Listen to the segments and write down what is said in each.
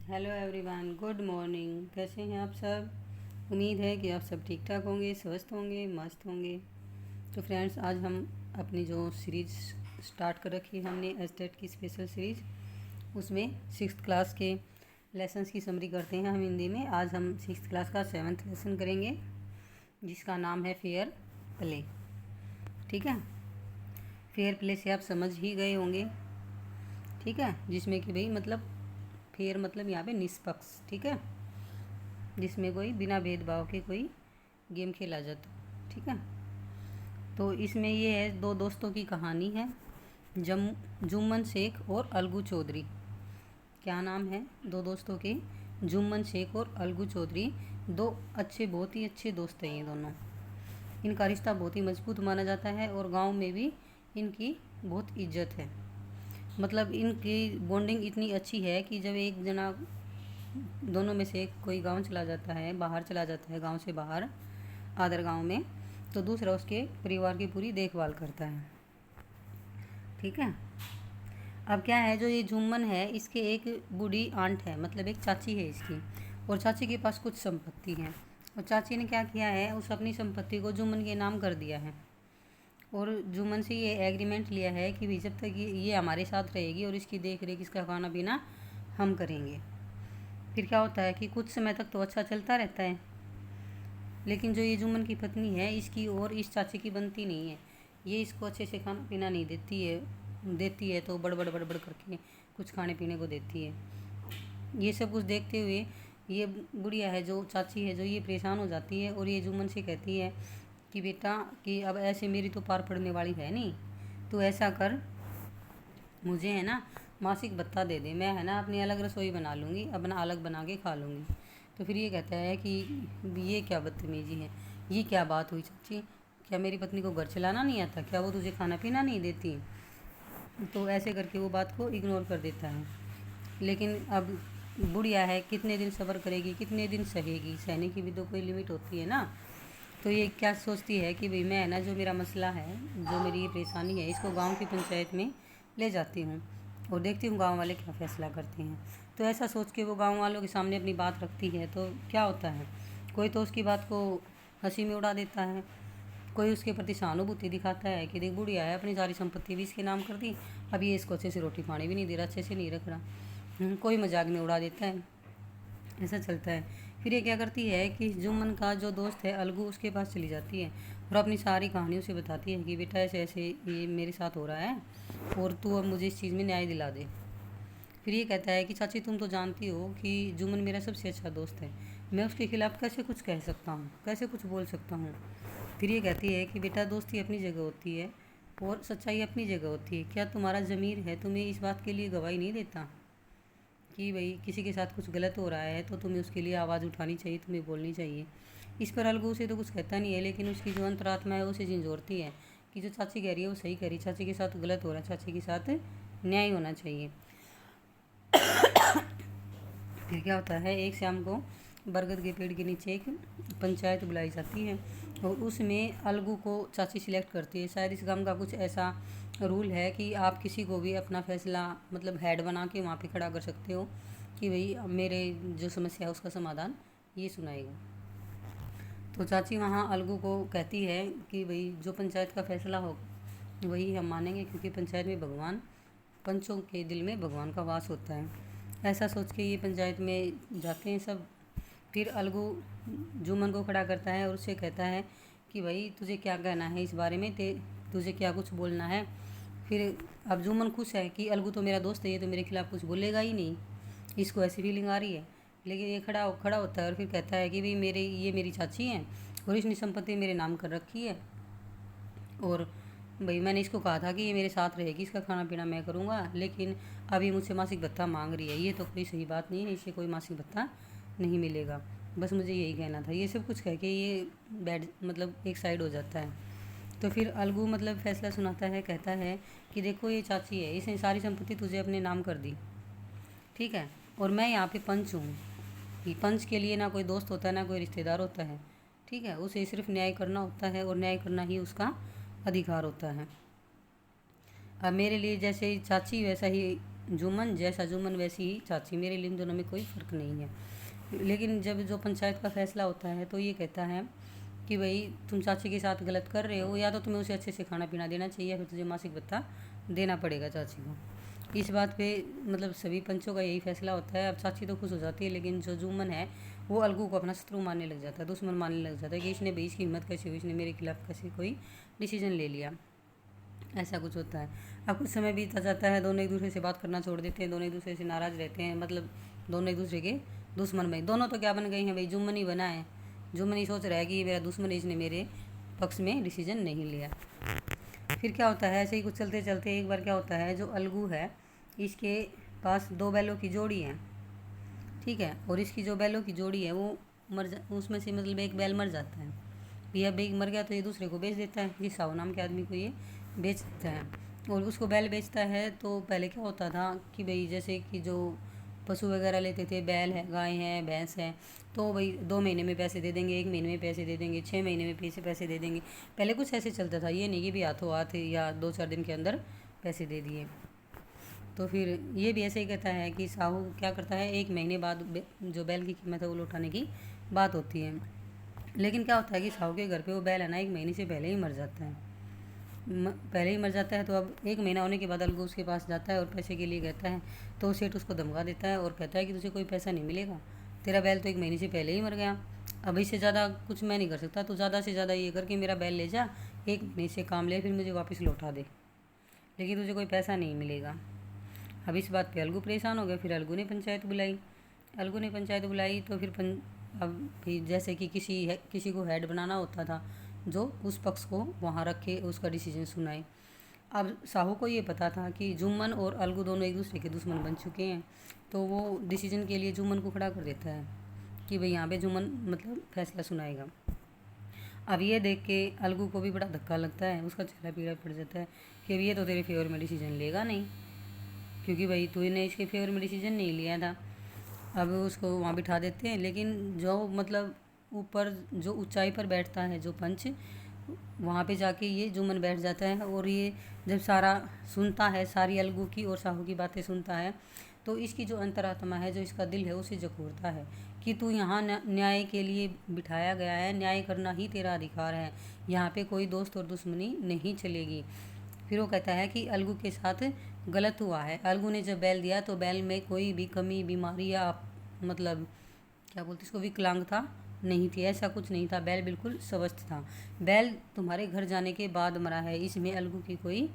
Hello everyone, good morning. कैसे हैं आप सब? उम्मीद है कि आप सब ठीक ठाक होंगे, स्वस्थ होंगे, मस्त होंगे। तो फ्रेंड्स, आज हम अपनी जो सीरीज़ स्टार्ट कर रखी है हमने एस्टेट की स्पेशल सीरीज़, उसमें सिक्स्थ क्लास के लेसन्स की समरी करते हैं हम हिंदी में। आज हम सिक्स्थ क्लास का 7th लेसन करेंगे, जिसका नाम है फेयर प्ले। ठीक है, फेयर प्ले से आप समझ ही गए होंगे। ठीक है, जिसमें कि भाई मतलब फेयर मतलब यहाँ पे निष्पक्ष। ठीक है, जिसमें कोई बिना भेदभाव के कोई गेम खेला जाता। ठीक है, तो इसमें ये है, दो दोस्तों की कहानी है, जुम्मन शेख और अलगू चौधरी। क्या नाम है दो दोस्तों के? जुम्मन शेख और अलगू चौधरी। दो अच्छे, बहुत ही अच्छे दोस्त हैं ये दोनों। इनका रिश्ता बहुत ही मजबूत माना जाता है और गांव में भी इनकी बहुत इज्जत है। मतलब इनकी बॉन्डिंग इतनी अच्छी है कि जब एक जना, दोनों में से एक कोई गांव चला जाता है, बाहर चला जाता है गांव से बाहर, आदर गांव में, तो दूसरा उसके परिवार की पूरी देखभाल करता है। ठीक है, अब क्या है, जो ये जुम्मन है, इसके एक बूढ़ी आंट है, मतलब एक चाची है इसकी, और चाची के पास कुछ संपत्ति है। और चाची ने क्या किया है, उस अपनी संपत्ति को जुम्मन के नाम कर दिया है। और जुम्मन से ये एग्रीमेंट लिया है कि भाई जब तक ये हमारे साथ रहेगी और इसकी देख रेख, इसका खाना पीना हम करेंगे। फिर क्या होता है कि कुछ समय तक तो अच्छा चलता रहता है, लेकिन जो ये जुम्मन की पत्नी है, इसकी और इस चाची की बनती नहीं है। ये इसको अच्छे से खाना पीना नहीं देती है तो बड़बड़ बड़बड़ करके कुछ खाने पीने को देती है। ये सब कुछ देखते हुए ये बुढ़िया है, जो चाची है, जो ये परेशान हो जाती है और ये जुम्मन से कहती है कि बेटा, कि अब ऐसे मेरी तो पार पड़ने वाली है नहीं, तो ऐसा कर, मुझे है ना मासिक भत्ता दे दे, मैं है ना अपनी अलग रसोई बना लूँगी, अपना अलग बना के खा लूँगी। तो फिर ये कहता है कि ये क्या बदतमीजी है, ये क्या बात हुई चाची, क्या मेरी पत्नी को घर चलाना नहीं आता? क्या वो तुझे खाना पीना नहीं देती? तो ऐसे करके वो बात को इग्नोर कर देता है। लेकिन अब बुढ़िया है, कितने दिन सब्र करेगी, कितने दिन सहेगी? सहने की भी तो कोई लिमिट होती है ना। तो ये क्या सोचती है कि भाई मैं है ना, जो मेरा मसला है, जो मेरी ये परेशानी है, इसको गांव की पंचायत में ले जाती हूँ और देखती हूँ गांव वाले क्या फ़ैसला करते हैं। तो ऐसा सोच के वो गांव वालों के सामने अपनी बात रखती है। तो क्या होता है, कोई तो उसकी बात को हंसी में उड़ा देता है, कोई उसके प्रति सहानुभूति दिखाता है कि देख, बुढ़िया है, अपनी सारी संपत्ति भी इसके नाम कर दी, अब ये इसको अच्छे से रोटी पानी भी नहीं दे रहा, अच्छे से नहीं रख रहा। कोई मजाक में उड़ा देता है। ऐसा चलता है। फिर ये क्या करती है कि जुम्मन का जो दोस्त है अलगू, उसके पास चली जाती है और अपनी सारी कहानी उसे बताती है कि बेटा ऐसे ऐसे ये मेरे साथ हो रहा है और तू अब मुझे इस चीज़ में न्याय दिला दे। फिर ये कहता है कि चाची, तुम तो जानती हो कि जुम्मन मेरा सबसे अच्छा दोस्त है, मैं उसके खिलाफ़ कैसे कुछ कह सकता हूँ, कैसे कुछ बोल सकता हूँ। फिर ये कहती है कि बेटा, दोस्ती अपनी जगह होती है और सच्चाई अपनी जगह होती है। क्या तुम्हारा ज़मीर है, तुम्हें इस बात के लिए गवाही नहीं देता कि भाई किसी के साथ कुछ गलत हो रहा है तो तुम्हें उसके लिए आवाज़ उठानी चाहिए, तुम्हें बोलनी चाहिए? इस पर अलगू उसे तो कुछ कहता नहीं है, लेकिन उसकी जो अंतरात्मा है उसे झंझोरती है कि जो चाची कह रही है वो सही कह रही, चाची के साथ गलत हो रहा है, चाची के साथ न्याय होना चाहिए। फिर क्या होता है, एक शाम को बरगद के पेड़ के नीचे एक पंचायत बुलाई जाती है और उसमें अलगू को चाची सिलेक्ट करती है। शायद इस गांव का कुछ ऐसा रूल है कि आप किसी को भी अपना फैसला मतलब हेड बना के वहाँ पे खड़ा कर सकते हो कि भाई अब मेरे जो समस्या है उसका समाधान ये सुनाएगा। तो चाची वहाँ अलगू को कहती है कि भाई जो पंचायत का फैसला हो वही हम मानेंगे, क्योंकि पंचायत में भगवान, पंचों के दिल में भगवान का वास होता है। ऐसा सोच के ये पंचायत में जाते हैं सब। फिर अलगू जुम्मन को खड़ा करता है और उससे कहता है कि भाई तुझे क्या कहना है इस बारे में, तुझे क्या कुछ बोलना है? फिर अब जुम्मन खुश है कि अलगू तो मेरा दोस्त है, ये तो मेरे खिलाफ़ कुछ बोलेगा ही नहीं, इसको ऐसी फीलिंग आ रही है। लेकिन ये खड़ा होता है और फिर कहता है कि भाई ये मेरी चाची हैं और इसने संपत्ति मेरे नाम कर रखी है, और भाई मैंने इसको कहा था कि ये मेरे साथ रहेगी, इसका खाना पीना मैं करूँगा, लेकिन अब ये मुझसे मासिक भत्ता मांग रही है, ये तो कोई सही बात नहीं है, इसे कोई मासिक भत्ता नहीं मिलेगा, बस मुझे यही कहना था। ये सब कुछ कह के ये बैड मतलब एक साइड हो जाता है। तो फिर अलगू मतलब फैसला सुनाता है, कहता है कि देखो ये चाची है, इसने सारी संपत्ति तुझे अपने नाम कर दी, ठीक है, और मैं यहाँ पे पंच हूँ। कि पंच के लिए ना कोई दोस्त होता है ना कोई रिश्तेदार होता है, ठीक है, उसे सिर्फ न्याय करना होता है और न्याय करना ही उसका अधिकार होता है। अब मेरे लिए जैसे चाची, वैसा ही जुम्मन जैसा जुम्मन वैसी ही चाची, मेरे लिए इन दोनों में कोई फ़र्क नहीं है। लेकिन जब जो पंचायत का फैसला होता है तो ये कहता है कि भाई तुम चाची के साथ गलत कर रहे हो, या तो तुम्हें उसे अच्छे से खाना पीना देना चाहिए, या फिर तुझे मासिक भत्ता देना पड़ेगा चाची को। इस बात पे मतलब सभी पंचों का यही फैसला होता है। अब चाची तो खुश हो जाती है, लेकिन जो जुम्मन है वो अलगू को अपना शत्रु मानने लग जाता है, दुश्मन मानने लग जाता है कि इसने भाई इसकी हिम्मत कैसे हुई, इसने मेरे खिलाफ कैसे कोई डिसीजन ले लिया। ऐसा कुछ होता है। अब कुछ समय बीतता जाता है, दोनों एक दूसरे से बात करना छोड़ देते हैं, दोनों एक दूसरे से नाराज़ रहते हैं, मतलब दोनों एक दूसरे के दुश्मन बने। दोनों तो क्या बन गए हैं भाई, जुम्मन ही बना है। जुम्मन ही सोच रहा है कि ये मेरा दुश्मन है, इसने मेरे पक्ष में डिसीजन नहीं लिया। फिर क्या होता है, ऐसे ही कुछ चलते चलते एक बार क्या होता है, जो अलगू है इसके पास 2 बैलों की जोड़ी है, ठीक है। और इसकी जो बैलों की जोड़ी है वो उसमें से मतलब एक बैल मर जाता है। यह बैल मर गया तो ये दूसरे को बेच देता है, जिस साहू नाम के आदमी को ये बेच देता है। और उसको बैल बेचता है तो पहले क्या होता था कि भाई जैसे कि जो पशु वगैरह लेते थे, बैल है, गाय है, भैंस है, तो भाई 2 महीने में पैसे दे देंगे, 1 महीने में पैसे दे देंगे, 6 महीने में पैसे दे देंगे। पहले कुछ ऐसे चलता था, ये नहीं कि भी हाथों हाथ या 2-4 दिन के अंदर पैसे दे दिए। तो फिर ये भी ऐसे ही कहता है कि साहू क्या करता है, 1 महीने बाद जो बैल की कीमत है वो लौटाने की बात होती है। लेकिन क्या होता है कि साहू के घर पे वो बैल है ना 1 महीने से पहले ही मर जाता है। पहले ही मर जाता है। तो अब 1 महीना होने के बाद अलगू उसके पास जाता है और पैसे के लिए कहता है, तो सेठ उसको धमका देता है और कहता है कि तुझे कोई पैसा नहीं मिलेगा, तेरा बैल तो 1 महीने से पहले ही मर गया, अब इससे ज़्यादा कुछ मैं नहीं कर सकता, तो ज़्यादा से ज़्यादा ये करके मेरा बैल ले जा, 1 महीने से काम ले, फिर मुझे वापस लौटा दे, लेकिन तुझे कोई पैसा नहीं मिलेगा। अब इस बात पे अलगू परेशान हो गया। फिर अलगू ने पंचायत बुलाई तो फिर अब भी जैसे कि किसी को हेड बनाना होता था जो उस पक्ष को वहाँ रख के उसका डिसीजन सुनाए। अब साहू को ये पता था कि जुम्मन और अलगू दोनों एक दूसरे के दुश्मन बन चुके हैं, तो वो डिसीजन के लिए जुम्मन को खड़ा कर देता है कि भाई यहाँ पे जुम्मन मतलब फैसला सुनाएगा। अब ये देख के अलगू को भी बड़ा धक्का लगता है, उसका चेहरा पीला पड़ जाता है कि अब ये तो तेरे फेवर में डिसीजन लेगा नहीं, क्योंकि भाई तूने इसके फेवर में डिसीजन नहीं लिया था। अब उसको वहाँ बिठा देते हैं, लेकिन जो मतलब ऊपर जो ऊंचाई पर बैठता है जो पंच, वहाँ पे जाके ये जुम्मन बैठ जाता है। और ये जब सारा सुनता है, सारी अलगू की और साहू की बातें सुनता है, तो इसकी जो अंतरात्मा है, जो इसका दिल है, उसे जकूरता है कि तू यहाँ न्याय के लिए बिठाया गया है, न्याय करना ही तेरा अधिकार है, यहाँ पे कोई दोस्त और दुश्मनी नहीं चलेगी। फिर वो कहता है कि अलगू के साथ गलत हुआ है। अलगू ने जब बैल दिया तो बैल में कोई भी कमी, बीमारी या मतलब क्या बोलते इसको, विकलांगता नहीं थी, ऐसा कुछ नहीं था, बैल बिल्कुल स्वस्थ था। बैल तुम्हारे घर जाने के बाद मरा है, इसमें अलगू की कोई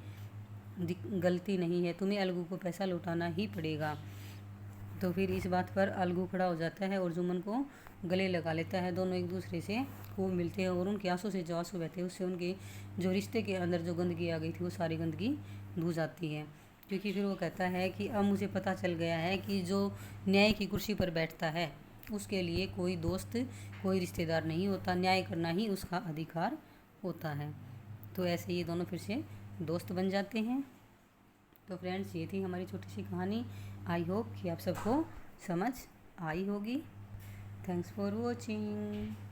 गलती नहीं है, तुम्हें अलगू को पैसा लौटाना ही पड़ेगा। तो फिर इस बात पर अलगू खड़ा हो जाता है और जुम्मन को गले लगा लेता है। दोनों एक दूसरे से खूब मिलते हैं और उनके आंसू से जो आंसू बहते हैं उससे उनके जो रिश्ते के अंदर जो गंदगी आ गई थी वो सारी गंदगी धो जाती है। क्योंकि फिर वो कहता है कि अब मुझे पता चल गया है कि जो न्याय की कुर्सी पर बैठता है उसके लिए कोई दोस्त, कोई रिश्तेदार नहीं होता, न्याय करना ही उसका अधिकार होता है। तो ऐसे ये दोनों फिर से दोस्त बन जाते हैं। तो फ्रेंड्स, ये थी हमारी छोटी सी कहानी। आई होप कि आप सबको समझ आई होगी। Thanks for watching.